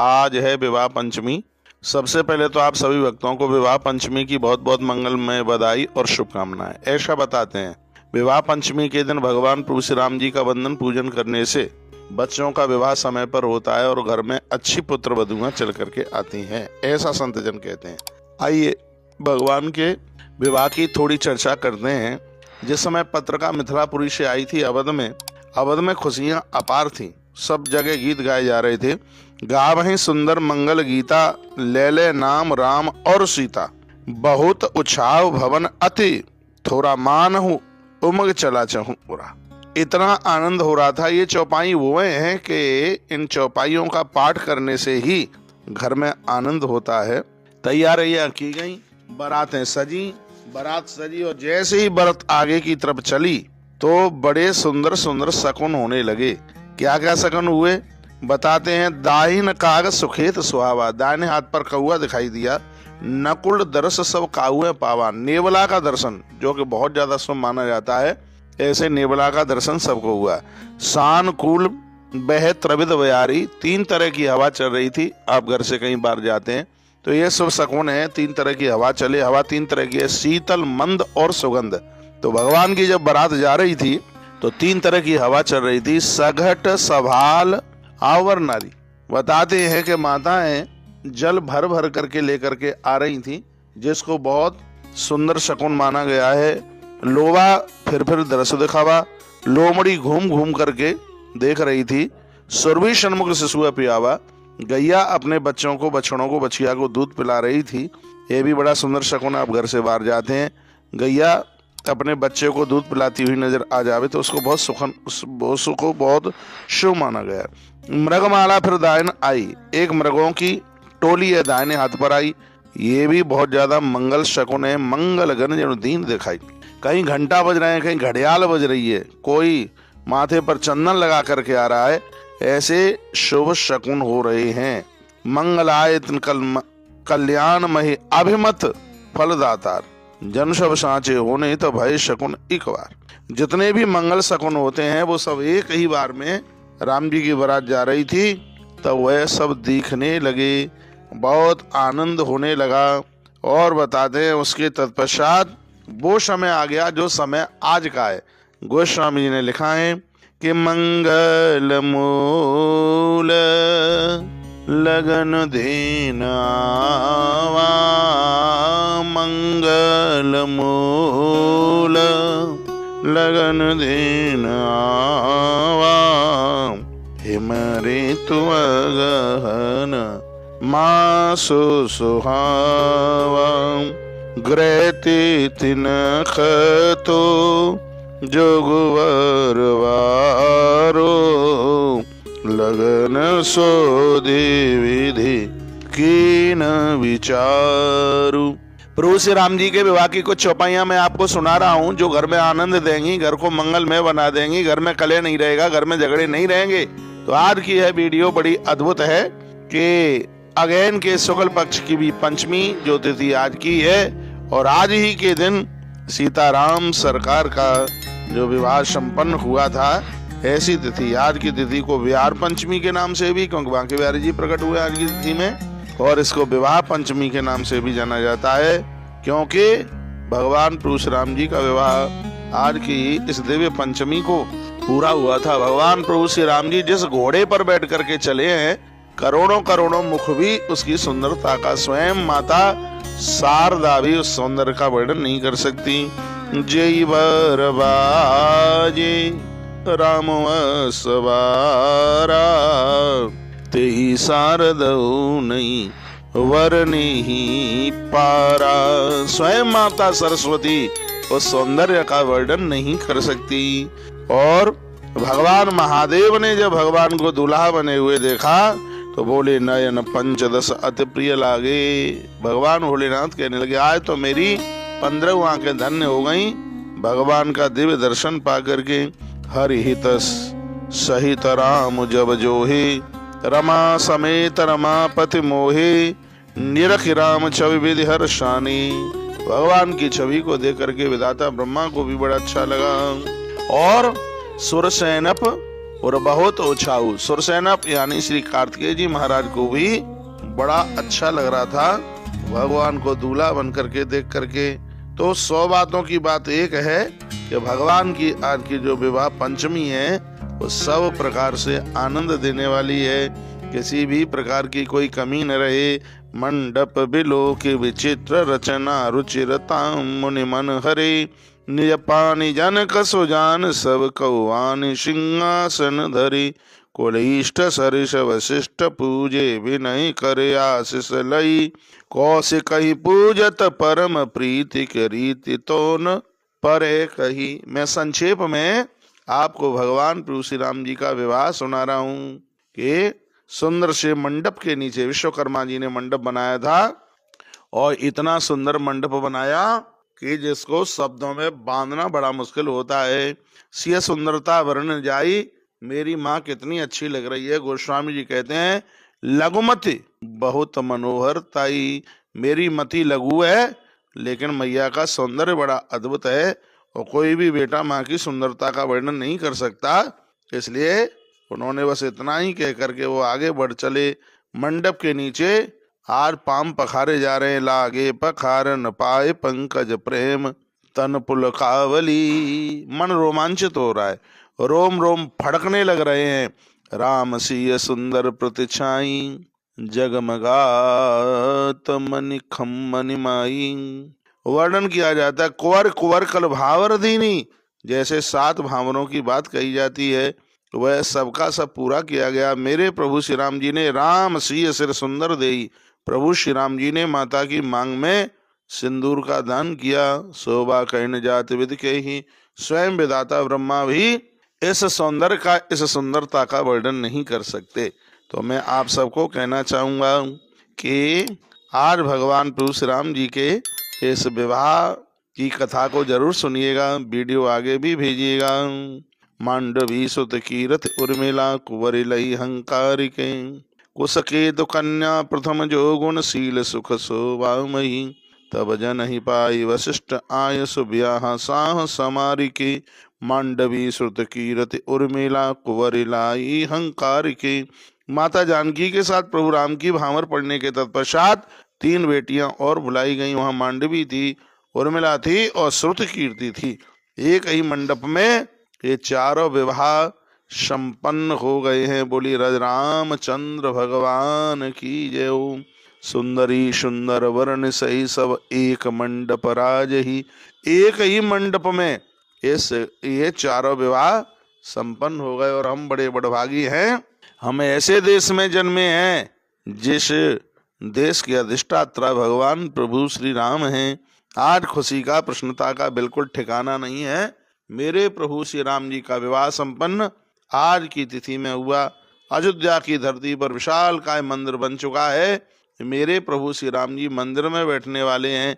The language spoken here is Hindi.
आज है विवाह पंचमी। सबसे पहले तो आप सभी भक्तों को विवाह पंचमी की बहुत बहुत मंगलमय बधाई और शुभकामनाएं। ऐसा बताते हैं, विवाह पंचमी के दिन भगवान प्रभु श्री राम जी का वंदन पूजन करने से बच्चों का विवाह समय पर होता है और घर में अच्छी पुत्र वधुआं चल करके आती हैं, ऐसा संतजन कहते हैं। आइए भगवान के विवाह की थोड़ी चर्चा करते हैं। जिस समय पत्रिका मिथिलापुरी से आई थी अवध में खुशियां अपार थी। सब जगह गीत गाए जा रहे थे। गावहीं सुंदर मंगल गीता, ले ले नाम राम और सीता। बहुत उत्साह भवन अति, थोड़ा मान हूँ उमग चला चाहूँ पूरा। इतना आनंद हो रहा था। ये चौपाई वो हैं कि इन चौपाइयों का पाठ करने से ही घर में आनंद होता है। तैयारियां की गई, बारात सजी और जैसे ही बारात आगे की तरफ चली तो बड़े सुंदर सुंदर शकुन होने लगे। क्या क्या शकुन हुए बताते हैं। दाहिन काग सुखेत सुहावा, दाहिने हाथ पर कौआ दिखाई दिया। नकुल दर्श सब काहुए पावा, नेवला का दर्शन जो कि बहुत ज्यादा शुभ माना जाता है, ऐसे नेवला का दर्शन सबको हुआ। सानकुल बह त्रविद बयारी, 3 तरह की हवा चल रही थी। आप घर से कहीं बाहर जाते हैं तो ये सब शकुन है। 3 तरह की हवा चले। हवा 3 तरह की है, शीतल, मंद और सुगंध। तो भगवान की जब बारात जा रही थी तो 3 तरह की हवा चल रही थी। सघट सभाल आवर नारी, बताते हैं कि माताएं जल भर भर करके लेकर के आ रही थी, जिसको बहुत सुंदर शकुन माना गया है। लोवा फिर दृश्य दिखावा, लोमड़ी घूम घूम करके देख रही थी। सुरभि सन्मुख शिशु पियावा, गैया अपने बच्चों को, बछड़ों को, बछिया को दूध पिला रही थी। ये भी बड़ा सुंदर शकुन। आप घर से बाहर जाते हैं, गैया अपने बच्चे को दूध पिलाती हुई नजर आ जावे तो उसको बहुत शुभ माना गया। मृगमाला फिर दाहिन आई, एक मृगों की टोली है दाहिने हाथ पर आई। ये भी बहुत ज्यादा मंगल शकुन है। मंगल गण जन दीन दिखाई, कहीं घंटा बज रहे हैं, कहीं घड़ियाल बज रही है, कोई माथे पर चंदन लगा करके आ रहा है, ऐसे शुभ शकुन हो रहे हैं। मंगलायतन कल्याण मही अभिमत फलदातार, जन सब सांचे होने तो भय शकुन एक बार। जितने भी मंगल शकुन होते हैं वो सब एक ही बार में राम जी की बारात जा रही थी तो वह सब दिखने लगे, बहुत आनंद होने लगा। और बताते हैं उसके तत्पश्चात वो समय आ गया जो समय आज का है। गोस्वामी जी ने लिखा है कि मंगल मूल लगन देना, मंगल मूल लगन देना, हिमरे तुअगहन मासु सुहावा। ग्रहति तिनख तो जोगवर वारो, लगन सो विधि कीन विचारू। प्रभु श्री राम जी के विवाह की कुछ चौपाइयां मैं आपको सुना रहा हूं जो घर में आनंद देंगी, घर को मंगलमय बना देंगी। घर में कलह नहीं रहेगा, घर में झगड़े नहीं रहेंगे। तो आज की यह वीडियो बड़ी अद्भुत है कि अगेन के शुक्ल पक्ष की भी पंचमी जो तिथि आज की है और आज ही के दिन सीताराम सरकार का जो विवाह संपन्न हुआ था, ऐसी तिथि आज की तिथि को विहार पंचमी के नाम से भी, क्योंकि बांके बिहारी जी प्रकट हुए आज की तिथि में, और इसको विवाह पंचमी के नाम से भी जाना जाता है क्योंकि भगवान प्रभु श्री राम जी का विवाह आज की इस दिव्य पंचमी को पूरा हुआ था। भगवान प्रभु श्री राम जी जिस घोड़े पर बैठ करके चले हैं, करोड़ों करोड़ों मुख भी उसकी सुंदरता का, स्वयं माता शारदा भी उस सौंदर्य का वर्णन नहीं कर सकती। जय बर बाजे राम सवारा, तेहि शारदऊ नहीं वरनी ही पारा। स्वयं माता सरस्वती उस सौंदर्य का वर्णन नहीं कर सकती। और भगवान महादेव ने जब भगवान को दूल्हा बने हुए देखा तो बोले नयन पंचदश अति प्रिय लागे। भगवान भोलेनाथ कहने लगे आज तो मेरी 15 आंखें धन्य हो गई भगवान का दिव्य दर्शन पा करके। हरिहित सहित राम जब जोहे, रमा समेत रमापति मोहे, निरख राम छवि विधि हर्षानी। भगवान की छवि को देख करके विधाता ब्रह्मा को भी बड़ा अच्छा लगा। और सुरसैनप और बहुत उछाऊ। सुरसेना यानी श्री कार्तिकेय जी महाराज को भी बड़ा अच्छा लग रहा था भगवान को दूल्हा बन करके देख करके। तो 100 बातों की बात एक है कि भगवान की आज की जो विवाह पंचमी है वो सब प्रकार से आनंद देने वाली है, किसी भी प्रकार की कोई कमी न रहे। मंडप बिलोक विचित्र रचना रुचिरता मुनि मन हरे, निज पानी जन कसो जान सब कौआन सिंहासन धरे, कुलइष्ट सरिष वशिष्ठ पूजे विनय करे आशीष लई, कौशिकहि पूजत परम प्रीति के रीति तो न परे कही। मैं संक्षेप में आपको भगवान प्रभु श्री राम जी का विवाह सुना रहा हूँ कि सुंदर से मंडप के नीचे विश्वकर्मा जी ने मंडप बनाया था, और इतना सुंदर मंडप बनाया कि जिसको शब्दों में बांधना बड़ा मुश्किल होता है। सिय सुंदरता वर्ण जाई, मेरी माँ कितनी अच्छी लग रही है। गोस्वामी जी कहते हैं लघुमति बहुत मनोहर ताई, मेरी मति लघु है लेकिन मैया का सौंदर्य बड़ा अद्भुत है, और कोई भी बेटा माँ की सुंदरता का वर्णन नहीं कर सकता। इसलिए उन्होंने बस इतना ही कह करके वो आगे बढ़ चले। मंडप के नीचे आज पाम पखारे जा रहे हैं, लागे पखार न पाए पंकज प्रेम तन पुलकावली। मन रोमांचित हो रहा है, रोम रोम फड़कने लग रहे हैं। राम सिय सुंदर प्रतिछाई, जगमगात मनि खम्मनि माई। वर्णन किया जाता है कुंवर कुंवर कल भावर दीनी, जैसे 7 भावरों की बात कही जाती है वह सबका सब पूरा किया गया। मेरे प्रभु श्री राम जी ने राम सिय सिर सुंदर देई, प्रभु श्री राम जी ने माता की मांग में सिंदूर का दान किया। शोभा कहन जात विद के ही, स्वयं विधाता ब्रह्मा भी इस सौंदर्य का, इस सुंदरता का वर्णन नहीं कर सकते। तो मैं आप सबको कहना चाहूंगा कि आज भगवान प्रभु श्री राम जी के इस विवाह की कथा को जरूर सुनिएगा, वीडियो आगे भी भेजिएगा। मांडवी सुत कीरत उर्मिला कुंवर लई हंकारिके, कुसकेतु कन्या प्रथम जो गुण शील सुख शोभामयी, तब जन ही पाई वशिष्ठ आय सुब्याह साह समारिके, मांडवी श्रुत कीरत उर्मिला कुंवर लाई हंकारिके। माता जानकी के साथ प्रभु राम की भावर पढ़ने के तत्पश्चात 3 बेटियां और बुलाई गई। वहां मांडवी थी, उर्मिला थी और श्रुत कीर्ति थी। एक ही मंडप में ये चारों विवाह संपन्न हो गए हैं। बोली रज रामचंद्र भगवान की जय। सुंदरी सुंदर वर्ण सही सब एक मंडप राज ही, एक ही मंडप में ये चारों विवाह संपन्न हो गए। और हम बड़े बड़भागी हैं, हम ऐसे देश में जन्मे हैं जिस देश के अधिष्ठाता भगवान प्रभु श्री राम हैं। आज खुशी का, प्रसन्नता का बिल्कुल ठिकाना नहीं है। मेरे प्रभु श्री राम जी का विवाह संपन्न आज की तिथि में हुआ। अयोध्या की धरती पर विशाल काय मंदिर बन चुका है। मेरे प्रभु श्री राम जी मंदिर में बैठने वाले हैं।